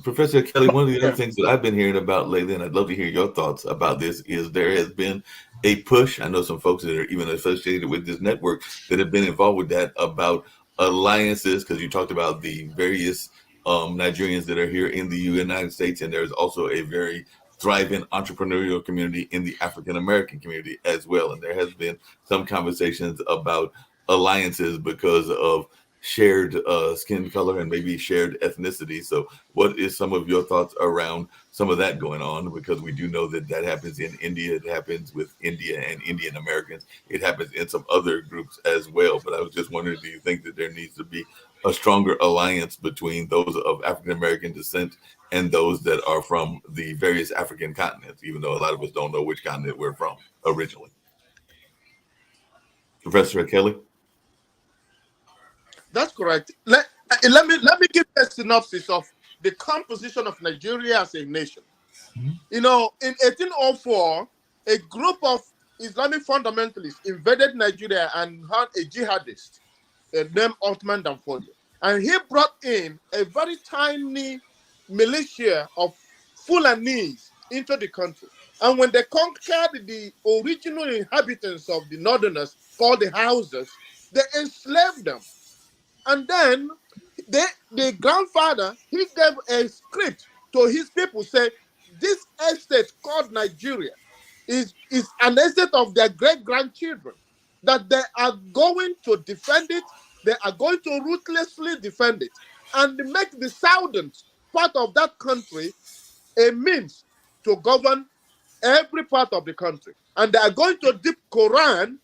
Professor Kelly, one of the other things that I've been hearing about lately, and I'd love to hear your thoughts about this, is there has been a push. I know some folks that are even associated with this network that have been involved with that, about alliances, because you talked about the various Nigerians that are here in the United States, and there's also a very thriving entrepreneurial community in the African American community as well. And there has been some conversations about alliances because of shared skin color and maybe shared ethnicity. So what is some of your thoughts around some of that going on? Because we do know that happens in India. It happens with India and Indian Americans. It happens in some other groups as well. But I was just wondering, do you think that there needs to be a stronger alliance between those of African American descent and those that are from the various African continents, even though a lot of us don't know which continent we're from originally? Professor Kelly? That's correct. Let me give a synopsis of the composition of Nigeria as a nation. In 1804, a group of Islamic fundamentalists invaded Nigeria and had a jihadist named Othman Danfodio. And he brought in a very tiny militia of Fulanese into the country. And when they conquered the original inhabitants of the northerners, called the Hausas, they enslaved them. And then the grandfather, he gave a script to his people, say, this estate called Nigeria is an estate of their great-grandchildren, that they are going to defend it, they are going to ruthlessly defend it, and make the Southerns part of that country a means to govern every part of the country. And they are going to dip Quran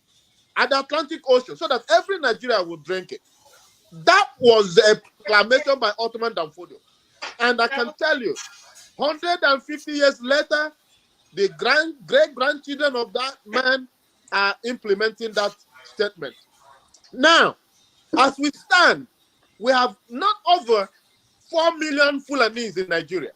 at the Atlantic Ocean so that every Nigerian will drink it. That was a proclamation by Ottoman Danfodio. And I can tell you, 150 years later, the great-grandchildren of that man are implementing that statement. Now, as we stand, we have not over 4 million Fulanis in Nigeria.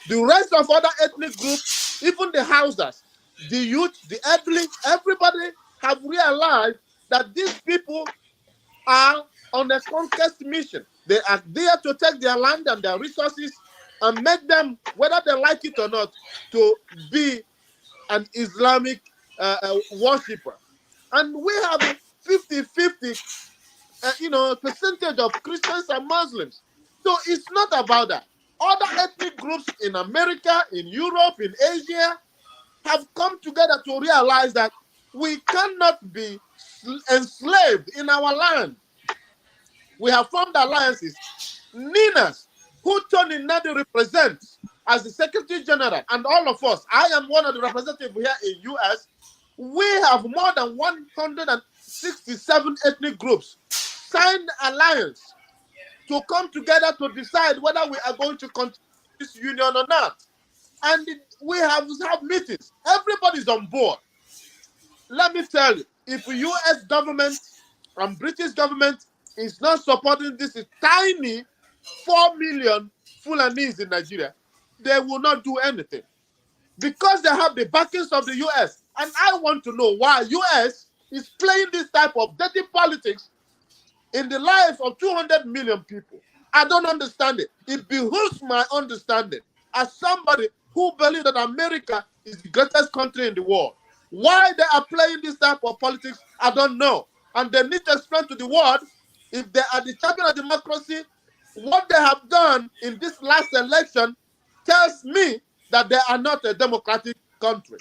The rest of other ethnic groups, even the Hausas, the youth, the elderly, everybody have realized that these people are on a conquest mission. They are there to take their land and their resources and make them, whether they like it or not, to be an Islamic worshipper. And we have 50-50 percentage of Christians and Muslims. So it's not about that. Other ethnic groups in America, in Europe, in Asia have come together to realize that we cannot be enslaved in our land. We have formed alliances. Ninas, who Tony Nadi represents as the Secretary General, and all of us, I am one of the representatives here in US, we have more than 167 ethnic groups signed alliance to come together to decide whether we are going to continue this union or not. And we have meetings. Everybody's on board. Let me tell you, if the US government and British government is not supporting this tiny 4 million Fulanis in Nigeria, they will not do anything. Because they have the backings of the US. And I want to know why US is playing this type of dirty politics in the lives of 200 million people. I don't understand it. It behooves my understanding as somebody who believes that America is the greatest country in the world. Why they are playing this type of politics, I don't know. And they need to explain to the world, if they are the champion of democracy, what they have done in this last election tells me that they are not a democratic country.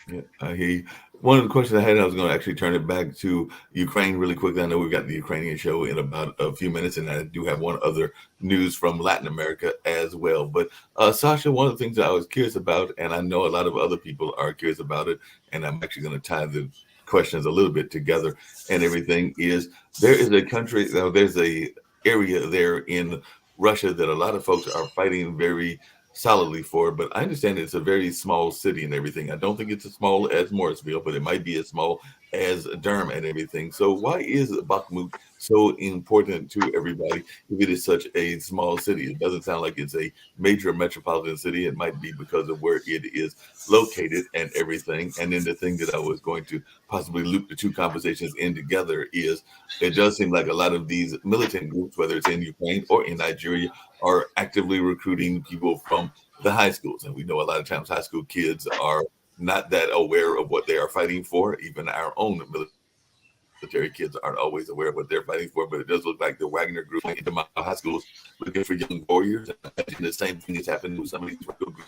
Yeah, I hear you. One of the questions I had, I was going to actually turn it back to Ukraine really quickly. I know we've got the Ukrainian show in about a few minutes, and I do have one other news from Latin America as well. But Sasha, one of the things that I was curious about, and I know a lot of other people are curious about it, and I'm actually going to tie the questions a little bit together and everything, is there is a country, there's a area there in Russia that a lot of folks are fighting very solidly for, but I understand it's a very small city and everything. I don't think it's as small as Morrisville, but it might be as small as Durham and everything. So why is Bakhmut so important to everybody if it is such a small city? It doesn't sound like it's a major metropolitan city. It might be because of where it is located and everything. And then the thing that I was going to possibly loop the two conversations in together is it does seem like a lot of these militant groups, whether it's in Ukraine or in Nigeria, are actively recruiting people from the high schools. And we know a lot of times high school kids are not that aware of what they are fighting for. Even our own military kids aren't always aware of what they're fighting for, but it does look like the Wagner group went into my high schools looking for young warriors. I imagine the same thing is happening with some of these groups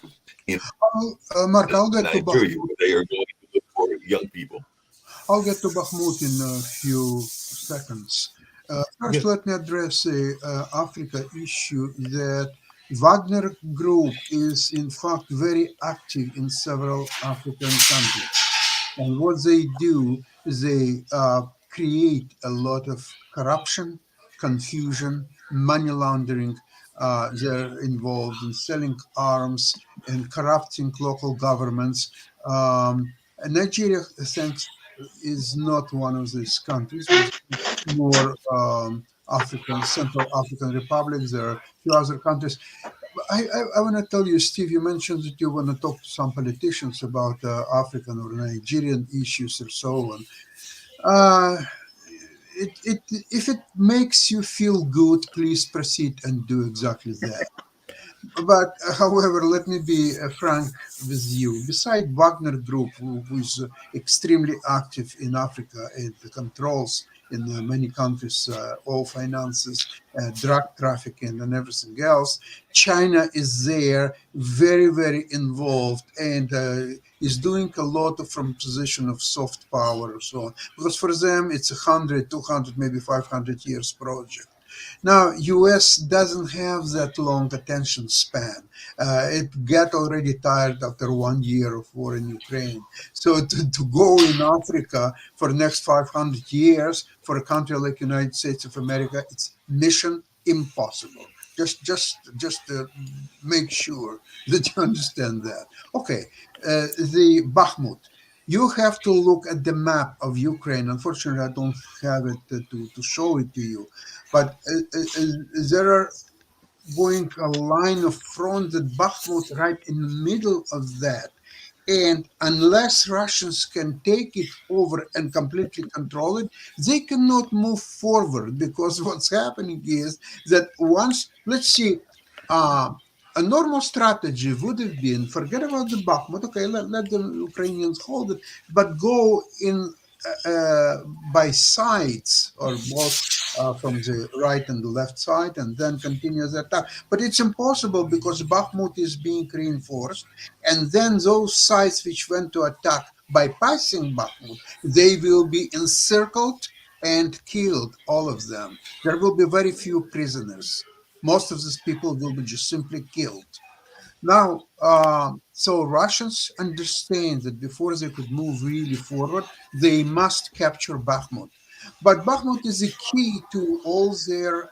in Mark, I'll get to Nigeria, where they are going to look for young people. I'll get to Bakhmut in a few seconds. First, let me address the Africa issue that Wagner Group is in fact very active in several African countries. And what they do is they create a lot of corruption, confusion, money laundering. They're involved in selling arms and corrupting local governments. Nigeria, thanks, is not one of these countries. More African, Central African republics. There are a few other countries. I want to tell you, Steve, you mentioned that you want to talk to some politicians about African or Nigerian issues or so on. If it makes you feel good, please proceed and do exactly that. But however, let me be frank with you. Besides Wagner Group, who is extremely active in Africa and controls in many countries all finances, drug trafficking and everything else, China is there, very, very involved, and is doing a lot from position of soft power and so on. Because for them, it's 100, 200, maybe 500 years project. Now, U.S. doesn't have that long attention span. It got already tired after 1 year of war in Ukraine. So to go in Africa for the next 500 years for a country like United States of America, it's mission impossible. Just to make sure that you understand that. Okay, the Bakhmut. You have to look at the map of Ukraine. Unfortunately, I don't have it to show it to you, but there are going a line of front that Bakhmut right in the middle of that. And unless Russians can take it over and completely control it, they cannot move forward, because what's happening is that once, let's see, a normal strategy would have been forget about the Bakhmut, okay, let the Ukrainians hold it, but go in by sides or both from the right and the left side, and then continue the attack. But it's impossible because Bakhmut is being reinforced, and then those sides which went to attack bypassing Bakhmut, they will be encircled and killed, all of them. There will be very few prisoners. Most of these people will be just simply killed. Now, so Russians understand that before they could move really forward, they must capture Bakhmut. But Bakhmut is the key to all their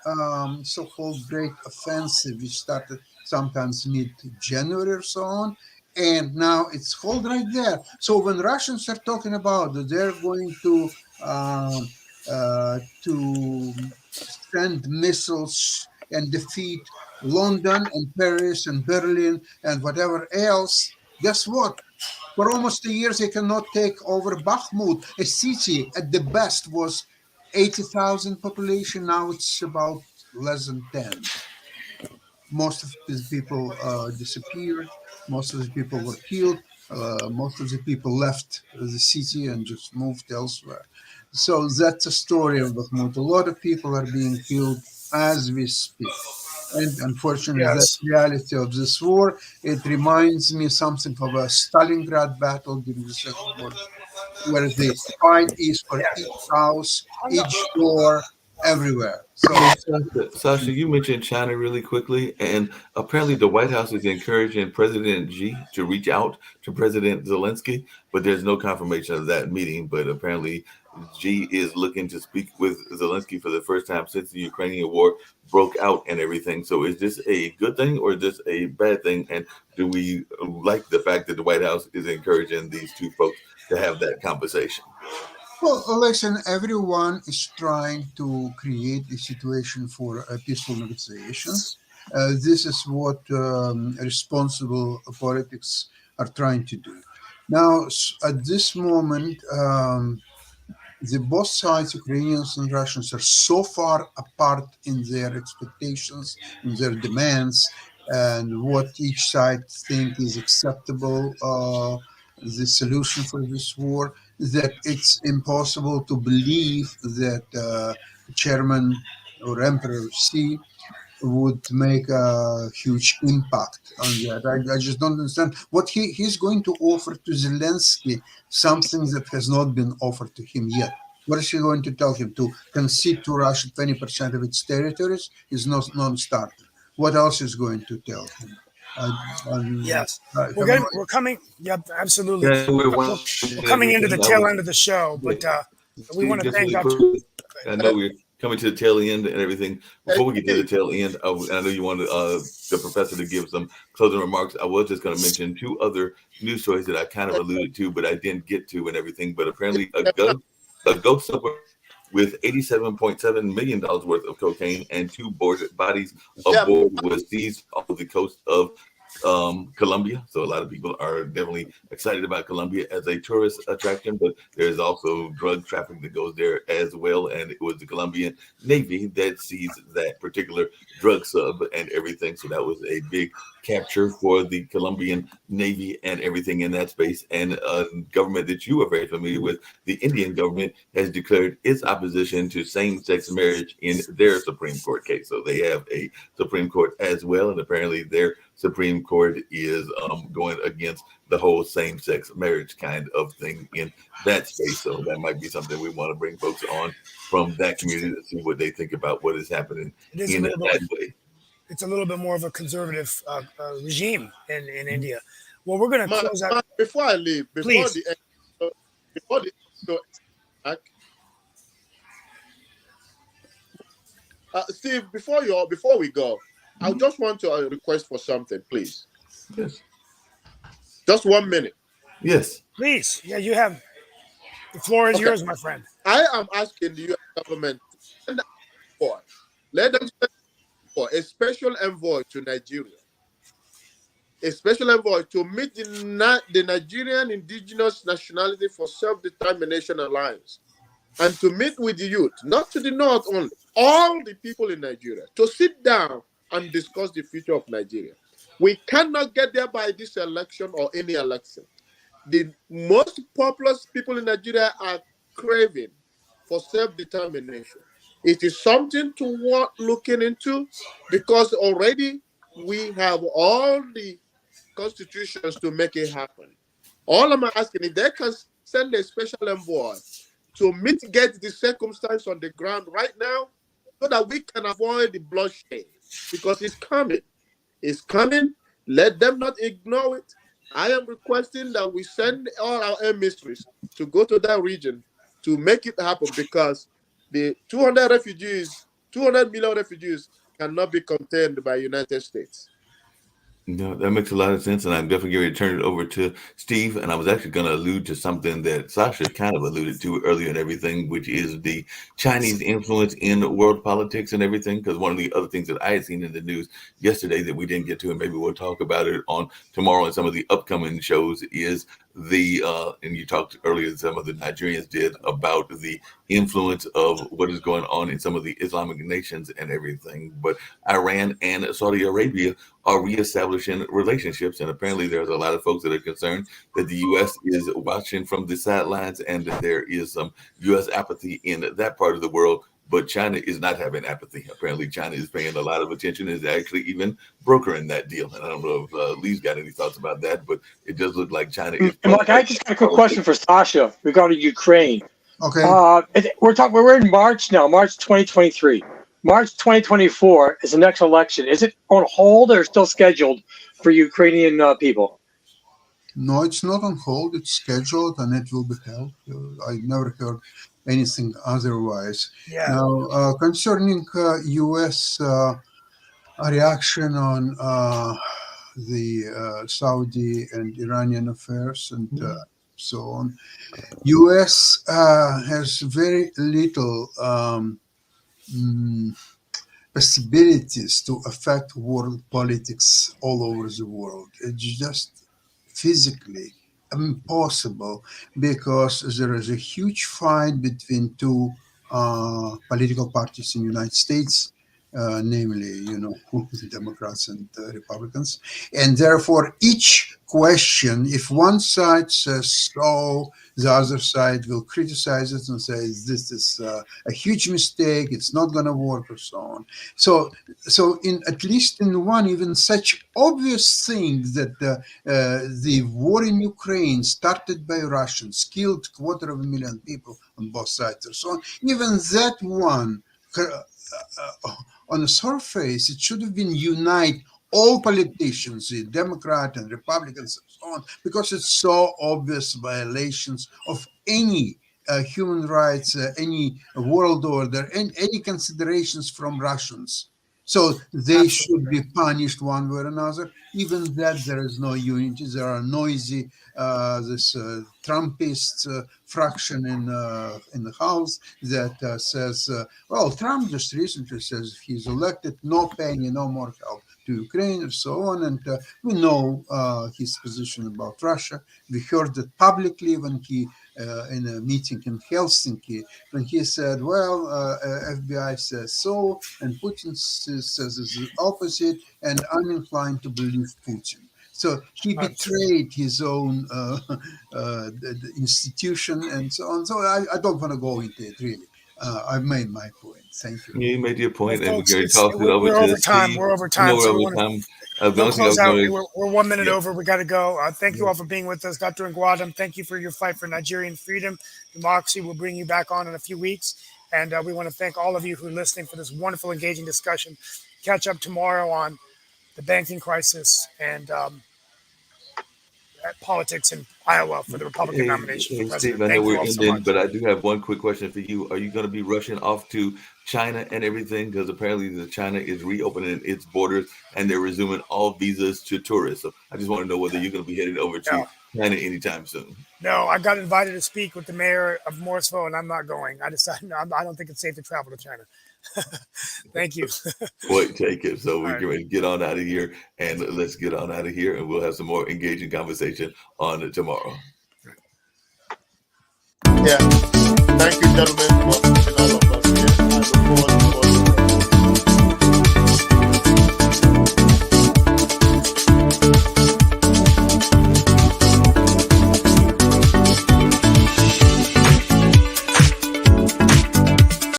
so-called great offensive, which started sometimes mid-January or so on. And now it's hold right there. So when Russians are talking about that they're going to send missiles and defeat London and Paris and Berlin and whatever else, guess what? For almost a year, they cannot take over Bakhmut, a city at the best was 80,000 population. Now it's about less than 10. Most of these people disappeared. Most of the people were killed. Most of the people left the city and just moved elsewhere. So that's a story of Bakhmut. A lot of people are being killed as we speak. And unfortunately, that's the reality of this war. It reminds me something of a Stalingrad battle during the Second World War, where the fight is for each house, each door, everywhere. So, Sasha, you mentioned China really quickly, and apparently the White House is encouraging President Xi to reach out to President Zelensky, but there's no confirmation of that meeting. But apparently Xi is looking to speak with Zelensky for the first time since the Ukrainian war broke out and everything. So is this a good thing or is this a bad thing? And do we like the fact that the White House is encouraging these two folks to have that conversation? well, listen, everyone is trying to create a situation for peaceful negotiations. This is what responsible politics are trying to do. Now, at this moment, the both sides, Ukrainians and Russians, are so far apart in their expectations, in their demands, and what each side think is acceptable, the solution for this war, that it's impossible to believe that Chairman or Emperor Xi would make a huge impact on that. I just don't understand what he's going to offer to Zelensky, something that has not been offered to him yet. What is he going to tell him? To concede to Russia 20% of its territories is not non-starter. What else is going to tell him? Yes, we're coming. Yep, absolutely. Yeah, We're coming into the tail end of the show, but we want to thank Dr. I know we're coming to the tail end and everything. Before we get to the tail end, I know you wanted the professor to give some closing remarks. I was just going to mention two other news stories that I kind of alluded to, but I didn't get to and everything. But apparently, a ghost with $87.7 million worth of cocaine and two bodies aboard was seized off the coast of Colombia. So a lot of people are definitely excited about Colombia as a tourist attraction, but there's also drug trafficking that goes there as well. And it was the Colombian Navy that seized that particular drug sub and everything. So that was a big capture for the Colombian Navy and everything in that space. And a government that you are very familiar with, the Indian government, has declared its opposition to same-sex marriage in their Supreme Court case. So they have a Supreme Court as well, and apparently their Supreme Court is going against the whole same-sex marriage kind of thing in that space. So that might be something we want to bring folks on from that community to see what they think about what is happening It is a in little that bit. way. It's a little bit more of a conservative regime in India. Well, we're going to close out. Before I leave, Please. before the Steve, before we go, I just want to request for something, please. Yes. Just 1 minute. Yes. Please. Yeah, you have the floor is yours, my friend. I am asking the U.S. government to send let them send for a special envoy to Nigeria. A special envoy to meet the Nigerian Indigenous Nationality for Self-Determination Alliance and to meet with the youth, not to the north only, all the people in Nigeria, to sit down and discuss the future of Nigeria. We cannot get there by this election or any election. The most populous people in Nigeria are craving for self-determination. It is something to worth looking into because already we have all the constitutions to make it happen. All I'm asking, if they can send a special envoy to mitigate the circumstance on the ground right now so that we can avoid the bloodshed because it's coming. It's coming. Let them not ignore it. I am requesting that we send all our emissaries to go to that region to make it happen because the 200 million refugees cannot be contained by United States. No, that makes a lot of sense, and I'm definitely going to turn it over to Steve. And I was actually going to allude to something that Sasha kind of alluded to earlier and everything, which is the Chinese influence in world politics and everything. Because one of the other things that I had seen in the news yesterday that we didn't get to, and maybe we'll talk about it on tomorrow and some of the upcoming shows, is the and you talked earlier, some of the Nigerians did about the influence of what is going on in some of the Islamic nations and everything. But Iran and Saudi Arabia are reestablishing relationships, and apparently there's a lot of folks that are concerned that the U.S. is watching from the sidelines and that there is some U.S. apathy in that part of the world. But China is not having apathy. Apparently, China is paying a lot of attention and is actually even brokering that deal. And I don't know if Lee's got any thoughts about that, but it does look like China is. Mark, I just got a quick question for Sasha regarding Ukraine. Okay. We're in March now, March 2023. March 2024 is the next election. Is it on hold or still scheduled for Ukrainian people? No, it's not on hold. It's scheduled and it will be held. I never heard anything otherwise. Yeah. Now, concerning U.S. reaction on the Saudi and Iranian affairs and so on, U.S. has very little possibilities to affect world politics all over the world. It's just physically impossible because there is a huge fight between two political parties in the United States, namely, the Democrats and Republicans. And therefore, each question, if one side says so, the other side will criticize it and say, this is a huge mistake, it's not going to work, or so on. So in at least in one, even such obvious thing that the war in Ukraine started by Russians, killed 250,000 people on both sides, and so on, even that one, on the surface, it should have been unite all politicians, the Democrat and Republicans, and so on, because it's so obvious violations of any human rights, any world order, and any considerations from Russians. So they should be punished one way or another. Even that, there is no unity. There are noisy, this Trumpist fraction in the House that says, well, Trump just recently says if he's elected, no penny, no more help to Ukraine, and so on. And we know his position about Russia. We heard it publicly when he, in a meeting in Helsinki, when he said, well, FBI says so, and Putin says the opposite, and I'm inclined to believe Putin. So he betrayed his own institution and so on. So I don't want to go into it, really. I've made my point. Thank you. You made your point, Well, and folks, we're going to toss it over we're to over time. Steve. We're over time. We're So over we want time. The We'll only thing I close was out. going We're 1 minute Yeah. over. We got to go. Thank you all for being with us. Dr. Ngwadam, thank you for your fight for Nigerian freedom. Democracy will bring you back on in a few weeks. And we want to thank all of you who are listening for this wonderful, engaging discussion. Catch up tomorrow on the banking crisis and politics in Iowa for the Republican nomination for Hey, president. Steve, I know Thank you we're all so ending, much. but I do have one quick question for you. Are you going to be rushing off to China and everything? Because apparently China is reopening its borders and they're resuming all visas to tourists. So I just want to know whether you're going to be heading over to No. China anytime soon. No, I got invited to speak with the mayor of Morrisville, and I'm not going. I decided I don't think it's safe to travel to China. Thank you. Point taken. So we All right. can get on out of here, and let's get on out of here, and we'll have some more engaging conversation on tomorrow. Yeah. Thank you, gentlemen, for all of us here. I look forward to